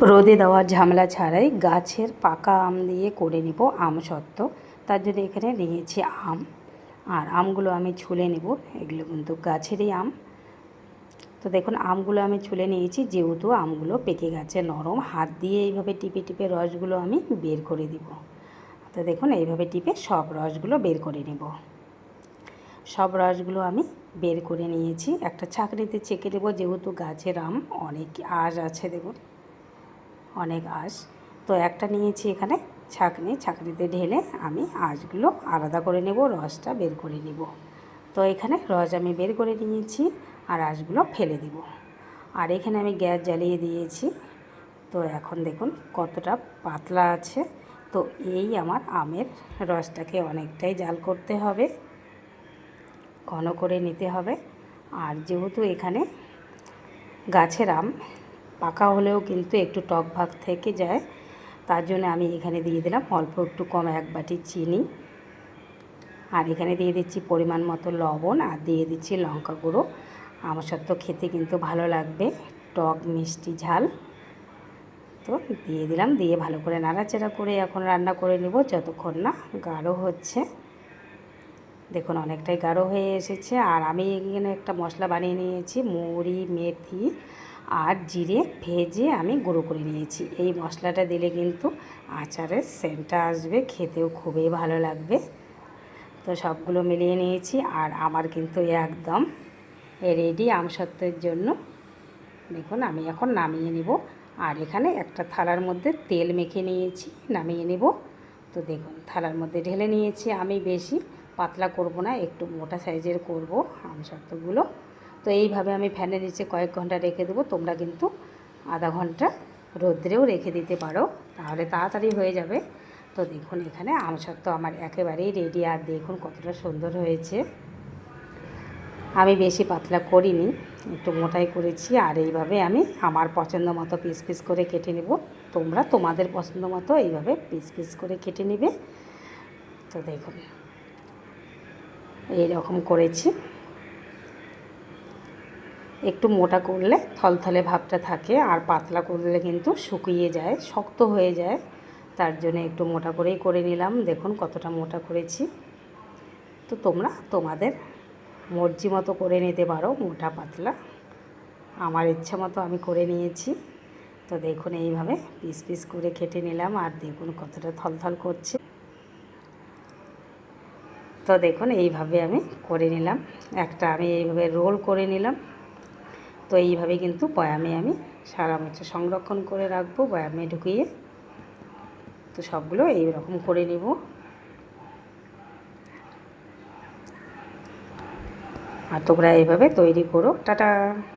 রোদে দেওয়ার ঝামেলা ছাড়াই গাছের পাকা আম দিয়ে করে নেব আমসত্ত্ব। তার জন্য এখানে নিয়েছি আম, আর আমগুলো আমি ছুলে নেব। এগুলো কিন্তু গাছেরই আম। তো দেখুন আমগুলো আমি ছুলে নিয়েছি, যেহেতু আমগুলো পেকে গেছে নরম, হাত দিয়ে এইভাবে টিপে টিপে রসগুলো আমি বের করে দিব। তো দেখুন এইভাবে টিপে সব রসগুলো বের করে নেব। সব রসগুলো আমি বের করে নিয়েছি। একটা ছাঁকনিতে ছেঁকে নেব, যেহেতু গাছের আম অনেক আঁশ আছে, দেখুন অনেক আঁশ। তো একটা নিয়েছি এখানে ছাঁকনিতে ঢেলে আমি আঁশগুলো আলাদা করে নেব, রসটা বের করে নেব। তো এখানে রস আমি বের করে নিয়েছি আর আঁশগুলো ফেলে দেব। আর এখানে আমি গ্যাস জ্বালিয়ে দিয়েছি। তো এখন দেখুন কতটা পাতলা আছে। তো এই আমার আমের রসটাকে অনেকটাই জাল করতে হবে, ঘন করে নিতে হবে। আর যেহেতু এখানে গাছের আম পাকা হলেও কিন্তু একটু টক ভাগ থেকে যায়, তার জন্য আমি এখানে দিয়ে দিলাম অল্প একটু কম 1 বাটি চিনি। আর এখানে দিয়ে দিচ্ছি পরিমাণ মতো লবণ, আর দিয়ে দিচ্ছি লঙ্কা গুঁড়ো। আমসত্ত্ব খেতে কিন্তু ভালো লাগবে, টক মিষ্টি ঝাল। তো দিয়ে দিলাম, দিয়ে ভালো করে নাড়াচাড়া করে এখন রান্না করে নেব যতক্ষণ না গাঢ় হচ্ছে। দেখুন অনেকটাই গাঢ় হয়ে এসেছে। আর আমি এখানে একটা মশলা বানিয়ে নিয়েছি, মৌরি, মেথি আর জিরে ভেজে আমি গুঁড়ো করে নিয়েছি। এই মশলাটা দিলে কিন্তু আচারের সেন্টটা আসবে, খেতেও খুবই ভালো লাগবে। তো সবগুলো মিলিয়ে নিয়েছি আর আমার কিন্তু একদম রেডি আমসত্ত্বের জন্য। দেখুন আমি এখন নামিয়ে নিব। আর এখানে একটা থালার মধ্যে তেল মেখে নিয়েছি, নামিয়ে নেব। তো দেখুন থালার মধ্যে ঢেলে নিয়েছি। আমি বেশি পাতলা করব না, একটু মোটা সাইজের করব আমসত্ত্বগুলো। তো এইভাবে আমি ফ্যানের নিচে কয়েক ঘন্টা রেখে দেবো। তোমরা কিন্তু আধা ঘন্টা রোদ্রেও রেখে দিতে পারো, তাহলে তাড়াতাড়ি হয়ে যাবে। তো দেখুন এখানে আমসত্ত্ব আমার একেবারেই রেডি। আর দেখুন কতটা সুন্দর হয়েছে। আমি বেশি পাতলা করিনি, একটু মোটাই করেছি। আর এইভাবে আমি আমার পছন্দ মতো পিস পিস করে কেটে নেব। তোমরা তোমাদের পছন্দ মতো এইভাবে পিস পিস করে কেটে নেবে। তো দেখুন এই রকম করেছি। একটু মোটা করলে থলথলে ভাবটা থাকে, আর পাতলা করলে কিন্তু শুকিয়ে যায়, শক্ত হয়ে যায়। তার জন্য একটু মোটা করেই করে নিলাম। দেখুন কতটা মোটা করেছি। তো তোমরা তোমাদের মর্জি মতো করে নিতে পারো, মোটা পাতলা। আমার ইচ্ছা মতো আমি করে নিয়েছি। তো দেখুন এইভাবে পিস পিস করে কেটে নিলাম। আর দেখুন কতটা থলথল করছে। তো দেখুন এইভাবে আমি করে নিলাম। একটা আমি এইভাবে রোল করে নিলাম। তো এইভাবে কিন্তু বয়ামে আমি সারা বছর সংরক্ষণ করে রাখবো, বয়ামে ঢুকিয়ে। তো সবগুলো এই রকম করে নেব। আর তোমরা এইভাবে তৈরি করো। টাটা।